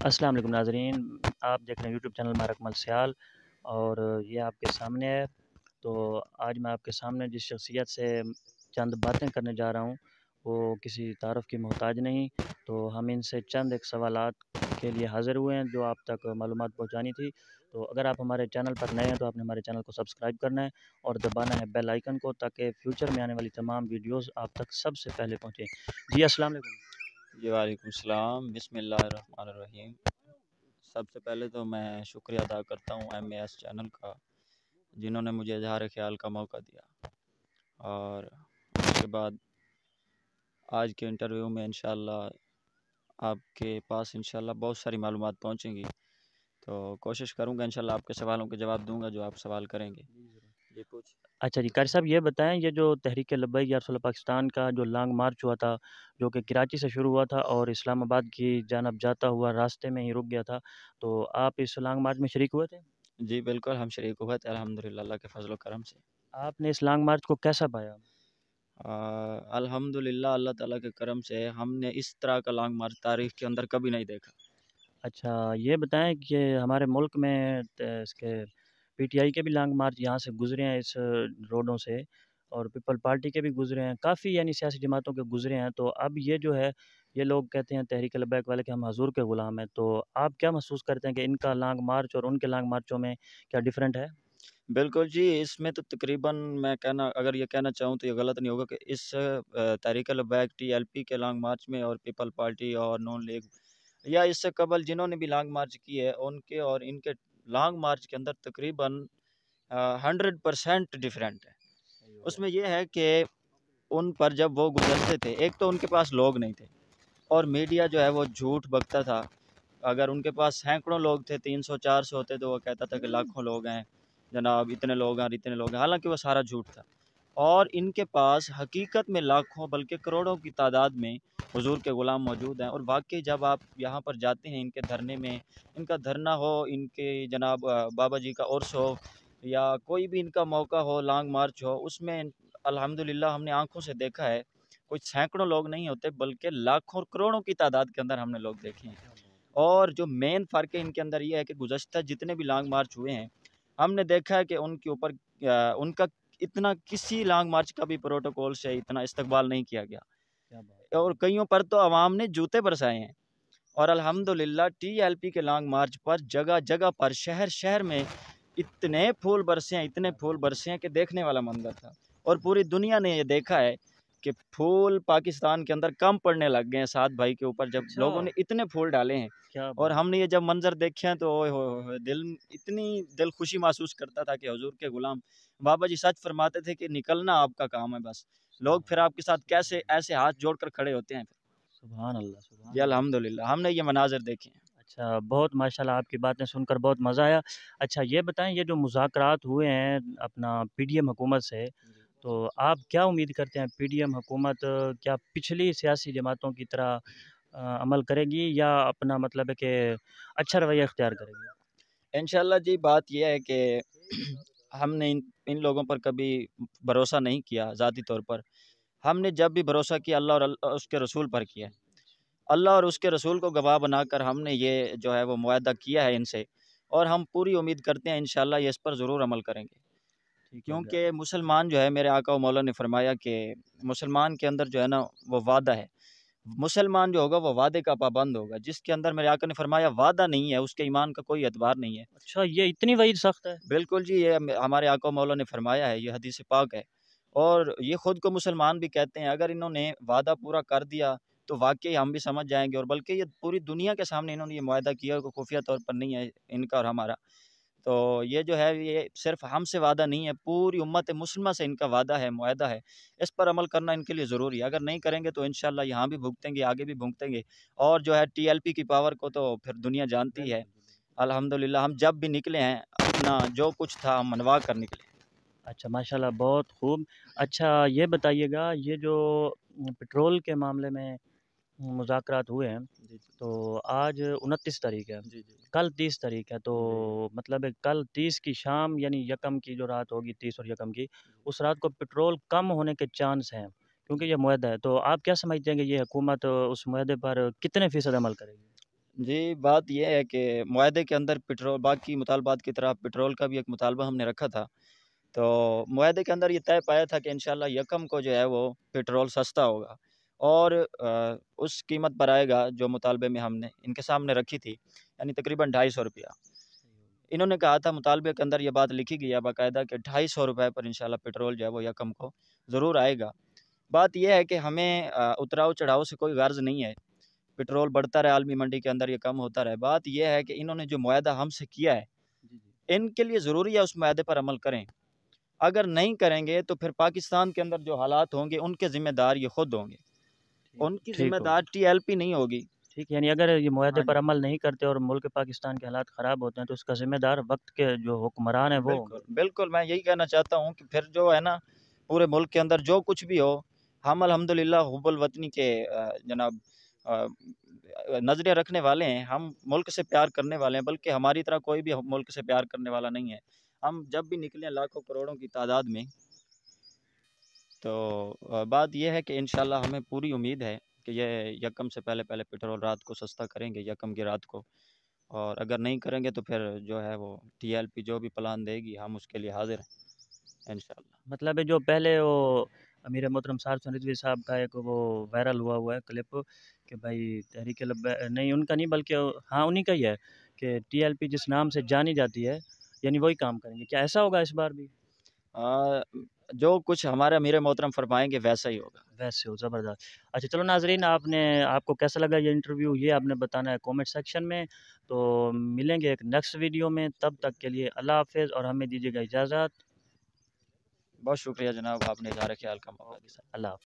अस्सलाम वालेकुम नाज़रीन, आप देख रहे हैं यूट्यूब चैनल मैं अकमल सियाल और ये आपके सामने है। तो आज मैं आपके सामने जिस शख्सियत से चंद बातें करने जा रहा हूँ, वो किसी तारुफ़ की मोहताज नहीं। तो हम इनसे चंद एक सवालात के लिए हाज़िर हुए हैं, जो आप तक मालूमात पहुँचानी थी। तो अगर आप हमारे चैनल पर नए हैं, तो आपने हमारे चैनल को सब्सक्राइब करना है और दबाना है बेल आइकन को, ताकि फ्यूचर में आने वाली तमाम वीडियोज़ आप तक सबसे पहले पहुँचे। जी, अस्सलाम वालेकुम। जी वालेकुम सलाम बिस्मिल्लाहिर्रहमानिर्रहीम। सबसे पहले तो मैं शुक्रिया अदा करता हूँ एमएएस चैनल का, जिन्होंने मुझे इजहार ख्याल का मौका दिया। और उसके बाद आज के इंटरव्यू में इंशाल्लाह आपके पास इंशाल्लाह बहुत सारी मालूमात पहुँचेंगी। तो कोशिश करूँगा इंशाल्लाह आपके सवालों के जवाब दूँगा जो आप सवाल करेंगे। जी पूछ। अच्छा जी, कारी साहब ये बताएँ, ये जो तहरीक लब्बैक या रसूल पाकिस्तान का जो लॉन्ग मार्च हुआ था, जो कि कराची से शुरू हुआ था और इस्लामाबाद की जानब जाता हुआ रास्ते में ही रुक गया था, तो आप इस लॉन्ग मार्च में शरीक हुए थे? जी बिल्कुल, हम शरीक हुए थे अल्हम्दुलिल्लाह अल्लाह के फ़ज़ल व करम से। आपने इस लॉन्ग मार्च को कैसा पाया? अल्हम्दुलिल्लाह अल्लाह ताला के करम से हमने इस तरह का लॉन्ग मार्च तारीख़ के अंदर कभी नहीं देखा। अच्छा, ये बताएँ कि हमारे मुल्क में इसके पीटीआई के भी लॉन्ग मार्च यहाँ से गुज़रे हैं इस रोडों से, और पीपल पार्टी के भी गुज़रे हैं, काफ़ी यानी सियासी जमातों के गुज़रे हैं। तो अब ये जो है, ये लोग कहते हैं तहरीक लब्बैक वाले कि हम हज़ूर के ग़ुलाम हैं। तो आप क्या महसूस करते हैं कि इनका लॉन्ग मार्च और उनके लॉन्ग मार्चों में क्या डिफ़रेंट है? बिल्कुल जी, इसमें तो तकरीबन मैं कहना अगर ये कहना चाहूँ तो ये गलत नहीं होगा कि इस तहरीक-ए-लब्बैक टीएलपी के लॉन्ग मार्च में और पीपल पार्टी और नून लीग या इससे कबल जिन्होंने भी लॉन्ग मार्च की है, उनके और इनके लॉन्ग मार्च के अंदर तकरीबन 100% डिफरेंट है। उसमें ये है कि उन पर जब वो गुज़रते थे, एक तो उनके पास लोग नहीं थे और मीडिया जो है वो झूठ बकता था। अगर उनके पास सैकड़ों लोग थे, 300-400 होते तो वो कहता था कि लाखों लोग हैं, जनाब इतने लोग हैं और इतने लोग हैं, हालाँकि वो सारा झूठ था। और इनके पास हकीकत में लाखों बल्कि करोड़ों की तादाद में हुज़ूर के ग़ुलाम मौजूद हैं। और वाक़ई जब आप यहाँ पर जाते हैं इनके धरने में, इनका धरना हो, इनके जनाब बाबा जी का उर्स हो या कोई भी इनका मौका हो, लॉन्ग मार्च हो, उसमें अल्हम्दुलिल्लाह हमने आँखों से देखा है, कोई सैकड़ों लोग नहीं होते बल्कि लाखों करोड़ों की तादाद के अंदर हमने लोग देखे हैं। और जो मेन फ़र्क है इनके अंदर ये है कि गुज़श्ता जितने भी लॉन्ग मार्च हुए हैं, हमने देखा है कि उनके ऊपर उनका इतना किसी लॉन्ग मार्च का भी प्रोटोकॉल से इतना इस्तकबाल नहीं किया गया क्या बात है! और कइयों पर तो अवाम ने जूते बरसाए हैं। और अल्हम्दुलिल्लाह टीएलपी के लॉन्ग मार्च पर जगह-जगह पर शहर-शहर में इतने फूल बरसे हैं कि देखने वाला मंज़र था। और पूरी दुनिया ने ये देखा है कि फूल पाकिस्तान के अंदर कम पड़ने लग गए हैं साद भाई के ऊपर जब अच्छा, लोगों ने इतने फूल डाले हैं। क्या और बात हमने ये जब मंज़र देखे हैं तो ओए होए होए! इतनी दिल खुशी महसूस करता था कि हुज़ूर के ग़ुलाम बाबा जी सच फरमाते थे कि निकलना आपका काम है बस। लोग फिर आपके साथ कैसे ऐसे हाथ जोड़कर खड़े होते हैं फिर। सुभान अल्लाह, जी, सुभान अल्लाह। अल्हम्दुलिल्लाह हमने ये मनाज़िर देखे हैं। अच्छा, बहुत माशाल्लाह आपकी बातें सुनकर बहुत मज़ा आया। अच्छा ये बताएँ, ये जो मुज़ाकरात हुए हैं अपना पीडीएम हुकूमत से, तो आप क्या उम्मीद करते हैं पीडीएम हुकूमत क्या पिछली सियासी जमातों की तरह अमल करेगी या अपना मतलब है कि अच्छा रवैया इख्तियार करेगी? इंशाअल्लाह जी बात ये है कि हमने इन इन लोगों पर कभी भरोसा नहीं किया ज़ाती तौर पर। हमने जब भी भरोसा किया अल्लाह और उसके रसूल पर किया है। अल्लाह और उसके रसूल को गवाह बनाकर हमने ये जो है वो मुआहदा किया है इनसे और हम पूरी उम्मीद करते हैं इंशाअल्लाह ये इस पर ज़रूर अमल करेंगे। ठीक हो गया। क्योंकि मुसलमान जो है मेरे आका व मौला ने फ़रमाया कि मुसलमान के अंदर जो है ना वो वादा है। मुसलमान जो होगा वो वादे का पाबंद होगा। जिसके अंदर मेरे आका ने फ़रमाया वादा नहीं है उसके ईमान का कोई एतबार नहीं है। अच्छा, ये इतनी वईद सख्त है? बिल्कुल जी, ये हमारे आका मौला ने फ़रमाया है, ये हदीस पाक है और ये ख़ुद को मुसलमान भी कहते हैं। अगर इन्होंने वादा पूरा कर दिया, तो वाक़ई हम भी समझ जाएँगे और बल्कि ये पूरी दुनिया के सामने इन्होंने ये मुआहदा किया है, खुफ़िया तौर पर नहीं है इनका और हमारा। तो ये जो है, ये सिर्फ़ हमसे वादा नहीं है, पूरी उम्मत मुस्लिमा से इनका वादा है, मुआहदा है। इस पर अमल करना इनके लिए ज़रूरी है। अगर नहीं करेंगे तो इंशाअल्लाह यहाँ भी भुगतेंगे, आगे भी भुगतेंगे और जो है टीएलपी की पावर को तो फिर दुनिया जानती है। बिल्कुल, बिल्कुल। अल्हम्दुलिल्लाह हम जब भी निकले हैं, अपना जो कुछ था हम मनवा कर निकले। अच्छा, माशाल्लाह बहुत खूब। अच्छा ये बताइएगा, ये जो पेट्रोल के मामले में मुज़ाकरात हुए हैं, जी, जी। तो आज 29 तारीख़ है, जी, जी। कल 30 तारीख़ है, तो जी। मतलब है कल 30 की शाम यानी यकम की जो रात होगी, 30 और यकम की, उस रात को पेट्रोल कम होने के चांस हैं, क्योंकि ये मुआहदा है। तो आप क्या समझते हैं कि ये हुकूमत उस मुआहदे पर कितने फ़ीसद अमल करेगी? जी, बात ये है कि मुआहदे के अंदर पेट्रोल बाकी मुतालबात की तरह पेट्रोल का भी एक मुतालबा हमने रखा था। तो मुआहदे के अंदर ये तय पाया था कि इंशाल्लाह यकम को जो है वो पेट्रोल सस्ता होगा और उस कीमत पर आएगा जो मुतालबे में हमने इनके सामने रखी थी, यानी तकरीबन ₹250। इन्होंने कहा था मुतालबे के अंदर ये बात लिखी गई है बाकायदा कि ₹250 पर इंशाल्लाह पेट्रोल जो है वो यकम को ज़रूर आएगा। बात ये है कि हमें उतराव-चढ़ाव से कोई गर्ज़ नहीं है। पेट्रोल बढ़ता रहे आलमी मंडी के अंदर, ये कम होता रहे। बात ये है कि इन्होंने जो मुआहदा हमसे किया है, जी, जी। इनके लिए ज़रूरी है उस मुआहदे पर अमल करें। अगर नहीं करेंगे तो फिर पाकिस्तान के अंदर जो हालात होंगे, उनके ज़िम्मेदार ये खुद होंगे। ठीक उनकी ठीक हो ज़िम्मेदार टीएलपी नहीं होगी। ठीक, यानी अगर ये मुआहदे हाँ पर जी, अमल नहीं करते और मुल्क पाकिस्तान के हालात ख़राब होते हैं, तो इसका ज़िम्मेदार वक़्त के जो हुक्मरान हैं वो बिल्कुल, होंगे। बिल्कुल, मैं यही कहना चाहता हूँ कि फिर जो है ना, पूरे मुल्क के अंदर जो कुछ भी हो, हम अल्हम्दुलिल्लाह हुब्बुल वतनी के जनाब अ, नज़रें रखने वाले हैं। हम मुल्क से प्यार करने वाले हैं, बल्कि हमारी तरह कोई भी मुल्क से प्यार करने वाला नहीं है। हम जब भी निकले लाखों करोड़ों की तादाद में, तो बात ये है कि इंशाल्लाह हमें पूरी उम्मीद है कि ये यकम से पहले-पहले पेट्रोल रात को सस्ता करेंगे, यकम की रात को। और अगर नहीं करेंगे तो फिर जो है वो टीएलपी जो भी प्लान देगी, हम उसके लिए हाज़िर हैं इंशाल्लाह। मतलब है जो पहले वो अमीर मोहतरम सार रिजवी साहब का एक वो वायरल हुआ हुआ है क्लिप कि भाई तहरीक नहीं उनका नहीं बल्कि हाँ उन्हीं का ही है कि टीएलपी जिस नाम से जानी जाती है यानी वही काम करेंगे। क्या ऐसा होगा इस बार भी? अ, जो कुछ हमारे अमीर मोहतरम फरमाएँगे वैसा ही होगा। वैसे हो ज़बरदस्त। अच्छा चलो नाज़रीन आपको कैसा लगा ये इंटरव्यू ये आपने बताना है कमेंट सेक्शन में। तो मिलेंगे एक नेक्स्ट वीडियो में, तब तक के लिए अल्लाह हाफ़िज़ और हमें दीजिएगा इजाज़त। बहुत शुक्रिया जनाब, आपने इज़हार ख़्याल का मौका ओके, दिया। अल्लाह हाफ़िज़।